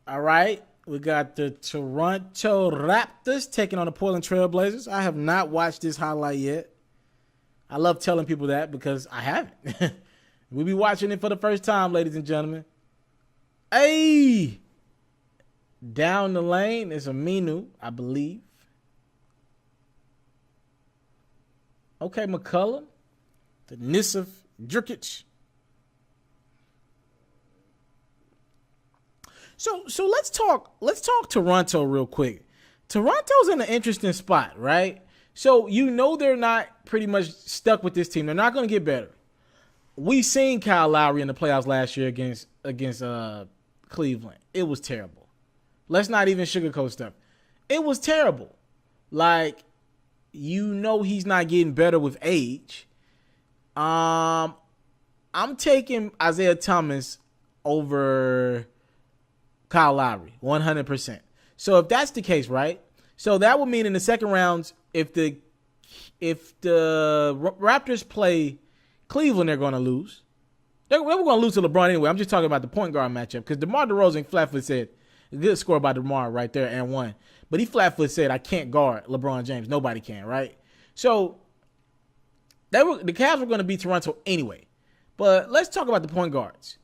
All right. We got the Toronto Raptors taking on the Portland Trailblazers. I have not watched this highlight yet. I love telling people that because I haven't. We'll be watching it for the first time, ladies and gentlemen. Hey! Down the lane is Aminu, I believe. Okay, McCullum. The Nisif Jurkic. So let's talk Toronto real quick. Toronto's in an interesting spot, right? So they're not pretty much stuck with this team. They're not going to get better. We seen Kyle Lowry in the playoffs last year against Cleveland. It was terrible. Let's not even sugarcoat stuff. It was terrible. Like, he's not getting better with age. I'm taking Isaiah Thomas over Kyle Lowry, 100%. So if that's the case, right? So that would mean in the second rounds, if the Raptors play Cleveland, they're going to lose. They were going to lose to LeBron anyway. I'm just talking about the point guard matchup because DeMar DeRozan flatfoot said, a good score by DeMar right there and one. But he flatfoot said, I can't guard LeBron James. Nobody can, right? So the Cavs were going to beat Toronto anyway. But let's talk about the point guards.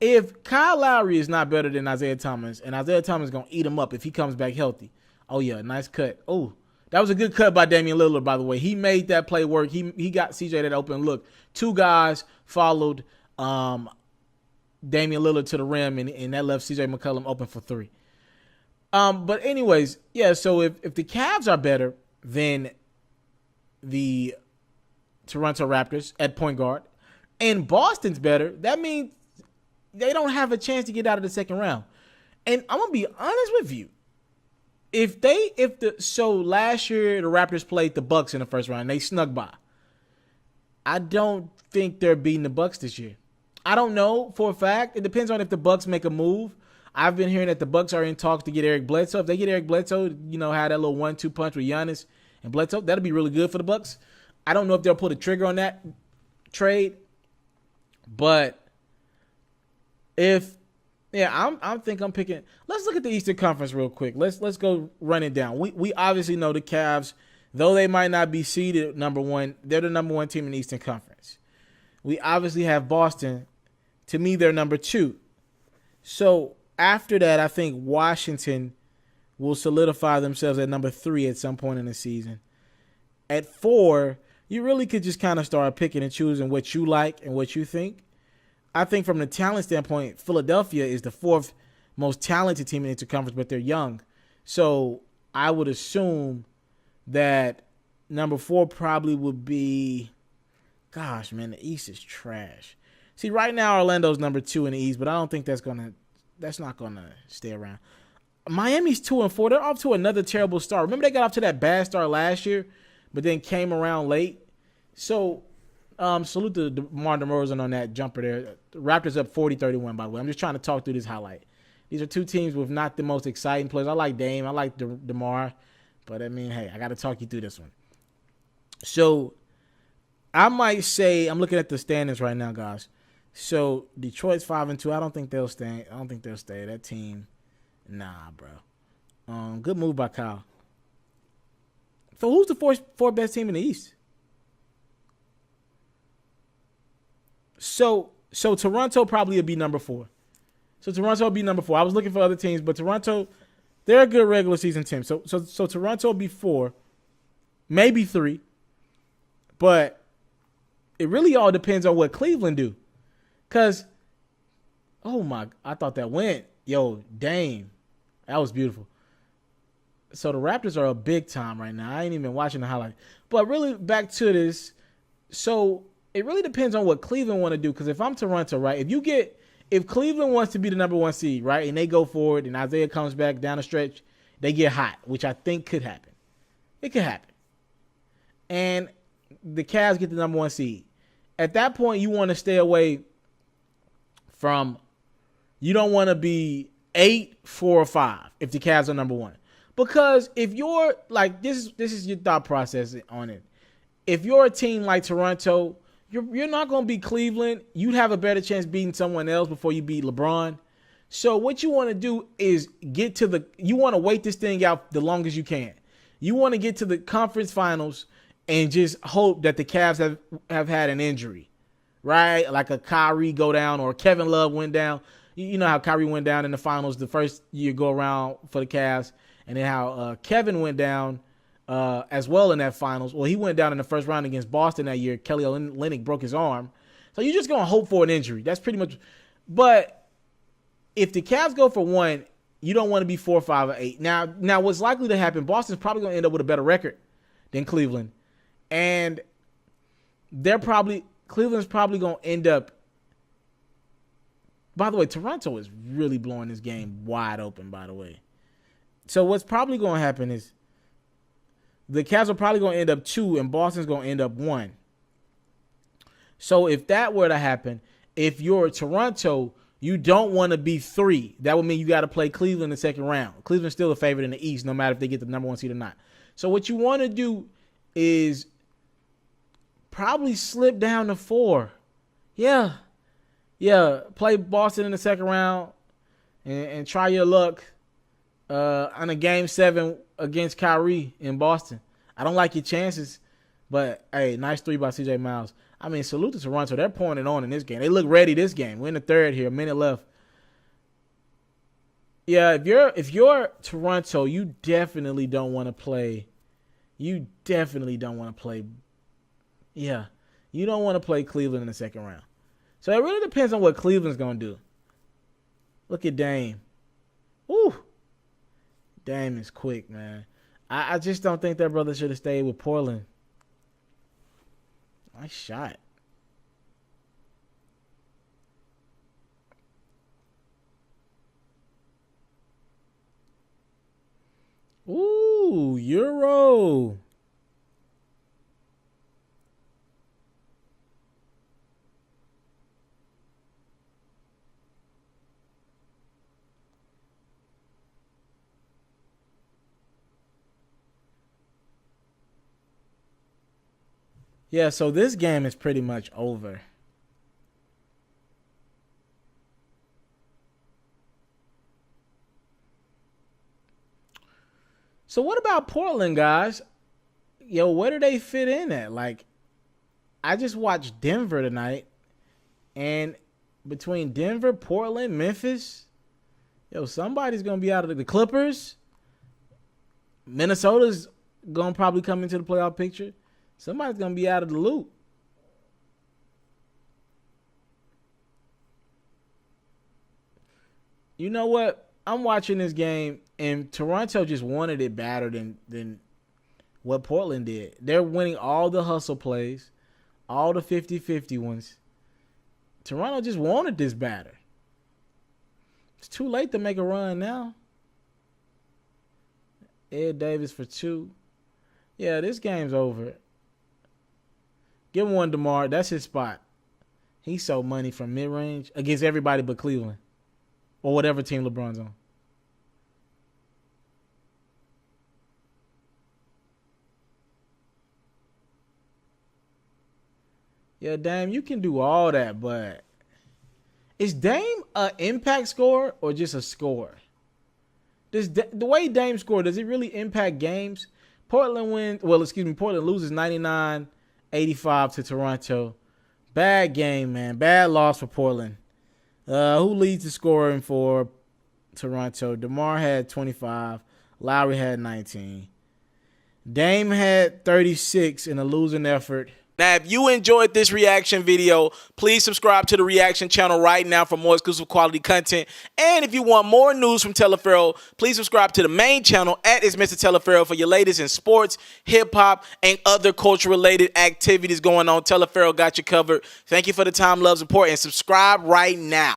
If Kyle Lowry is not better than Isaiah Thomas, and Isaiah Thomas is going to eat him up if he comes back healthy. Oh, yeah, nice cut. Oh, that was a good cut by Damian Lillard, by the way. He made that play work. He got CJ that open look. Two guys followed Damian Lillard to the rim, and that left CJ McCollum open for three. But anyways, yeah, so if the Cavs are better than the Toronto Raptors at point guard, and Boston's better, that means they don't have a chance to get out of the second round. And I'm gonna be honest with you. So last year the Raptors played the Bucks in the first round, and they snuck by. I don't think they're beating the Bucks this year. I don't know for a fact. It depends on if the Bucks make a move. I've been hearing that the Bucks are in talks to get Eric Bledsoe. If they get Eric Bledsoe, have that little 1-2 punch with Giannis and Bledsoe, that'll be really good for the Bucks. I don't know if they'll pull the trigger on that trade, but I'm picking. Let's look at the Eastern Conference real quick. Let's go run it down. We obviously know the Cavs, though they might not be seeded number one, they're the number one team in the Eastern Conference. We obviously have Boston. To me, they're number two. So after that, I think Washington will solidify themselves at number three at some point in the season. At four, you really could just kind of start picking and choosing what you like and what you think. I think from the talent standpoint, Philadelphia is the fourth most talented team in the interconference, but they're young. So I would assume that number four probably would be, gosh, man, the East is trash. See, right now Orlando's number two in the East, but I don't think that's not gonna stay around. Miami's 2-4. They're off to another terrible start. Remember they got off to that bad start last year, but then came around late. So salute to DeMar DeRozan on that jumper there. The Raptors up 40-31, by the way. I'm just trying to talk through this highlight. These are two teams with not the most exciting players. I like Dame. I like DeMar. But, hey, I got to talk you through this one. So I might say, I'm looking at the standings right now, guys. So Detroit's 5-2. I don't think they'll stay. That team, nah, bro. Good move by Kyle. So who's the fourth best team in the East? So Toronto probably would be number four. So Toronto will be number four. I was looking for other teams, but Toronto, they're a good regular season team. So Toronto will be four, maybe three. But it really all depends on what Cleveland do. Because, I thought that went. Yo, Dame. That was beautiful. So the Raptors are a big time right now. I ain't even watching the highlight. But really, back to this. So it really depends on what Cleveland want to do. Because if I'm Toronto, right, if Cleveland wants to be the number one seed, right, and they go forward and Isaiah comes back down the stretch, they get hot, which I think could happen. It could happen. And the Cavs get the number one seed. At that point, you want to stay away from, you don't want to be 8, 4, or 5 if the Cavs are number one. Because if you're, like, this is your thought process on it. If you're a team like Toronto, you're not going to beat Cleveland. You'd have a better chance beating someone else before you beat LeBron. So what you want to do is you want to wait this thing out the longest you can. You want to get to the conference finals and just hope that the Cavs have had an injury, right? Like a Kyrie go down or Kevin Love went down. You know how Kyrie went down in the finals the first year go around for the Cavs, and then how Kevin went down as well in that finals. Well, he went down in the first round against Boston that year. Kelly Olynyk broke his arm. So you're just going to hope for an injury. That's pretty much. But if the Cavs go for one, you don't want to be 4, 5, or 8. Now what's likely to happen, Boston's probably going to end up with a better record than Cleveland. And Cleveland's probably going to end up. By the way, Toronto is really blowing this game wide open, by the way. So what's probably going to happen is the Cavs are probably going to end up 2 and Boston's going to end up 1. So if that were to happen, if you're Toronto, you don't want to be 3. That would mean you got to play Cleveland in the second round. Cleveland's still a favorite in the East, no matter if they get the number 1 seed or not. So what you want to do is probably slip down to 4. Yeah. Play Boston in the second round and try your luck on a game 7 against Kyrie in Boston. I don't like your chances, but hey, nice 3 by CJ Miles. I mean, salute to Toronto. They're pouring it on in this game. They look ready this game. We're in the third here, a minute left. Yeah, if you're Toronto, you definitely don't want to play. You don't want to play Cleveland in the second round. So it really depends on what Cleveland's going to do. Look at Dame. Woo. Dame is quick, man. I just don't think that brother should have stayed with Portland. Nice shot. Ooh, Euro. Yeah, so this game is pretty much over. So what about Portland, guys? Yo, where do they fit in at? Like, I just watched Denver tonight, and between Denver, Portland, Memphis, somebody's going to be out of the Clippers. Minnesota's going to probably come into the playoff picture. Somebody's going to be out of the loop. You know what? I'm watching this game, and Toronto just wanted it better than what Portland did. They're winning all the hustle plays, all the 50-50 ones. Toronto just wanted this batter. It's too late to make a run now. Ed Davis for 2. Yeah, this game's over. Give him one, DeMar. That's his spot. He sold money from mid-range against everybody but Cleveland or whatever team LeBron's on. Yeah, Dame, you can do all that, but is Dame an impact scorer or just a scorer? The way Dame scored, does it really impact games? Portland loses 99-85 to Toronto. Bad game, man. Bad loss for Portland. Who leads the scoring for Toronto? DeMar had 25. Lowry had 19. Dame had 36 in a losing effort. Now, if you enjoyed this reaction video, please subscribe to the reaction channel right now for more exclusive quality content. And if you want more news from Taliaferro, please subscribe to the main channel at Itsmrtaliaferro for your latest in sports, hip-hop, and other culture-related activities going on. Taliaferro got you covered. Thank you for the time, love, support, and subscribe right now.